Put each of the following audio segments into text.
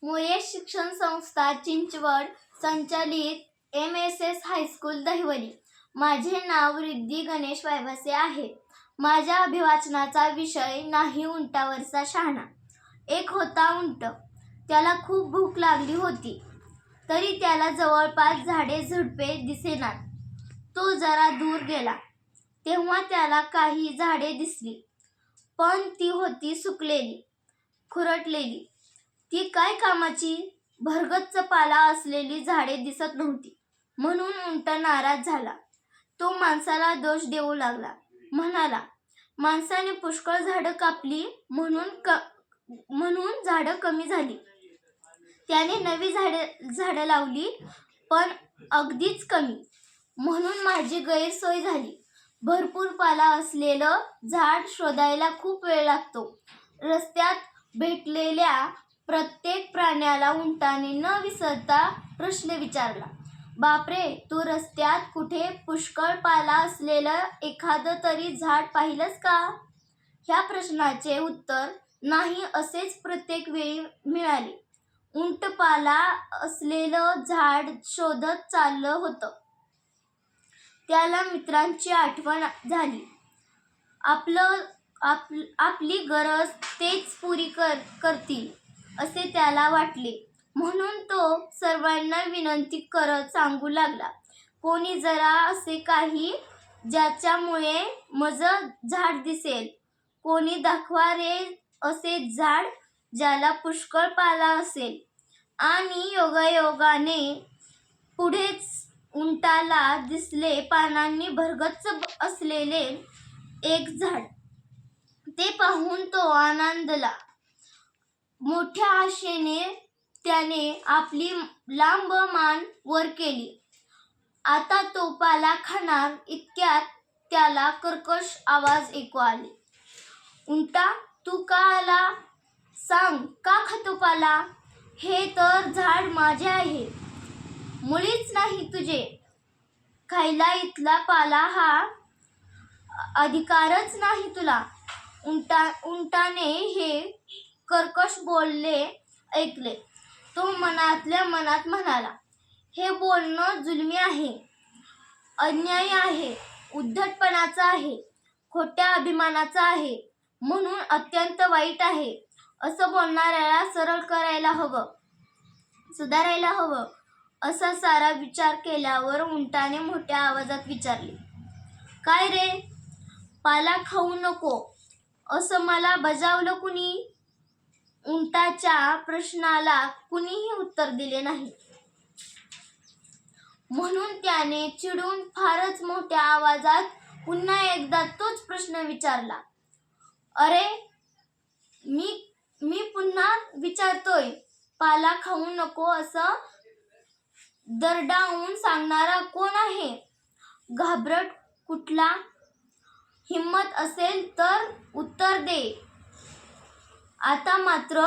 मुळे शिक्षण संस्था चिंचवड संचालित MSS हायस्कूल दहिवली। माझे नाव रिद्धी गणेश वायभासे आहे। माझ्या अभिवाचनाचा विषय नाही उंटावरचा शहाणा। एक होता उंट, त्याला खूप भूक लागली होती, तरी त्याला जवळपास झाडे झुडपे दिसेनात। तो जरा दूर गेला, तेव्हा त्याला काही झाडे दिसली, पण ती होती सुकलेली, खुरटलेली। ती काय कामाची? भरगच्च पाला असलेली झाडे दिसत नव्हती, म्हणून उंट नाराज झाला। तो माणसाला दोष देऊ लागला, म्हणाला, माणसाने पुष्कळ झाडं कापली म्हणून झाडं कमी झाली। त्याने नवी झाडं लावली, पण अगदीच कमी, म्हणून माझी गैरसोय झाली। भरपूर पाला असलेलं झाड शोधायला खूप वेळ लागतो। रस्त्यात भेटलेल्या प्रत्येक प्राण्याला उंटाने न विसरता प्रश्न विचारला, बापरे, तू रस्त्यात कुठे पुष्कळ पाला असलेलं एखादं तरी झाड पाहिलंस का? ह्या प्रश्नाचे उत्तर नाही असेच प्रत्येक वेळी मिळाले। उंट पाला असलेलं झाड शोधत चाललं होतं। त्याला मित्रांची आठवण झाली। आपली गरज तेच पुरी करतील असे त्याला वाटले, म्हणून तो सर्वांना विनंती करत सांगू लागला, कोणी जरा असे काही ज्याच्यामुळे माझं झाड दिसेल, कोणी दाखवा रे असे झाड ज्याला पुष्कळ पाला असेल। आणि योगायोगाने पुढेच उंटाला दिसले पानांनी भरगच्च असलेले एक झाड। ते पाहून तो आनंदला। मोठ्या आशेने त्याने आपली लांब मान वर केली। आता तो पाला खाणार इतक्यात त्याला कर्कश आवाज ऐकू आले, उंटा, तू का आला? सांग, का खातो पाला? हे तर झाड माझे आहे, मुळीच नाही तुझे। खायला इथला पाला हा अधिकारच नाही तुला। उंटाने हे कर्कश बोलणे ऐकले। तो मनातल्या मनात म्हणाला, हे बोलणं जुलमी आहे, अन्यायी आहे, उद्धटपणाचं आहे, खोट्या अभिमानाचं आहे, म्हणून अत्यंत वाईट आहे। असं बोलणाऱ्याला सरळ करायला हवं, सुधारायला हवं। असा सारा विचार केल्यावर उंटाने मोठ्या आवाजात विचारले, काय रे, पाला खाऊ नको असं मला बजावलं कुणी? उंटाच्या प्रश्नाला कुणीही उत्तर दिले नाही, म्हणून त्याने चिडून फारच मोठ्या आवाजात पुन्हा एकदा तोच प्रश्न विचारला, अरे, मी पुन्हा विचारतोय, पाला खाऊ नको असं दरडावून सांगणारा कोण आहे? घाबरट कुठला? हिम्मत असेल तर उत्तर दे। आता मात्र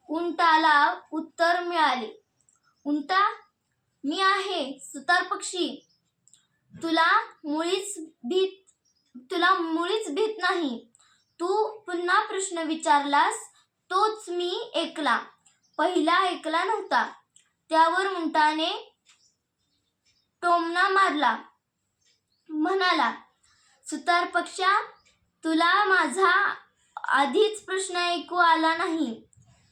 उंटाला उत्तर मिळाले, उंटा, मी आहे सुतार पक्षी, तुला मुळीच भीत नाही। तू पुन्हा प्रश्न विचारलास तोच मी ऐकला, पहिला ऐकला नव्हता। त्यावर उंटाने टोमणा मारला, म्हणाला, सुतार पक्ष्या, तुला माझा आधीच प्रश्न ऐकू आला नाही,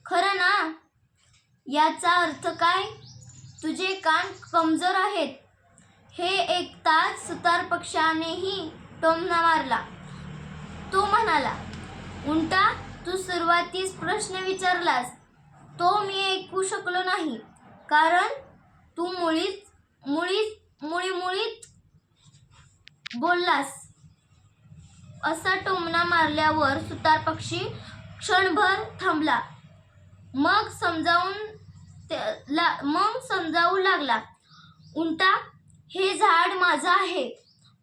खरं ना? याचा अर्थ काय? तुझे कान कमजोर आहेत। हे ऐकताच सुतार पक्ष्यानेही टोमणा मारला। तो म्हणाला, उंटा, तू सुरुवातीस प्रश्न विचारलास तो मी ऐकू शकलो नाही, कारण तू मुळीच बोललास। असा टोमणा मारल्यावर सुतार पक्षी क्षणभर थांबला, मग समजावू लागला, उंटा, हे झाड माझं आहे,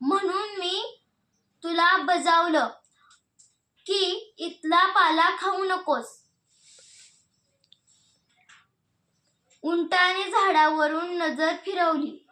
म्हणून मी तुला बजावलं की इथला पाला खाऊ नकोस। उंटाने झाडावरून नजर फिरवली,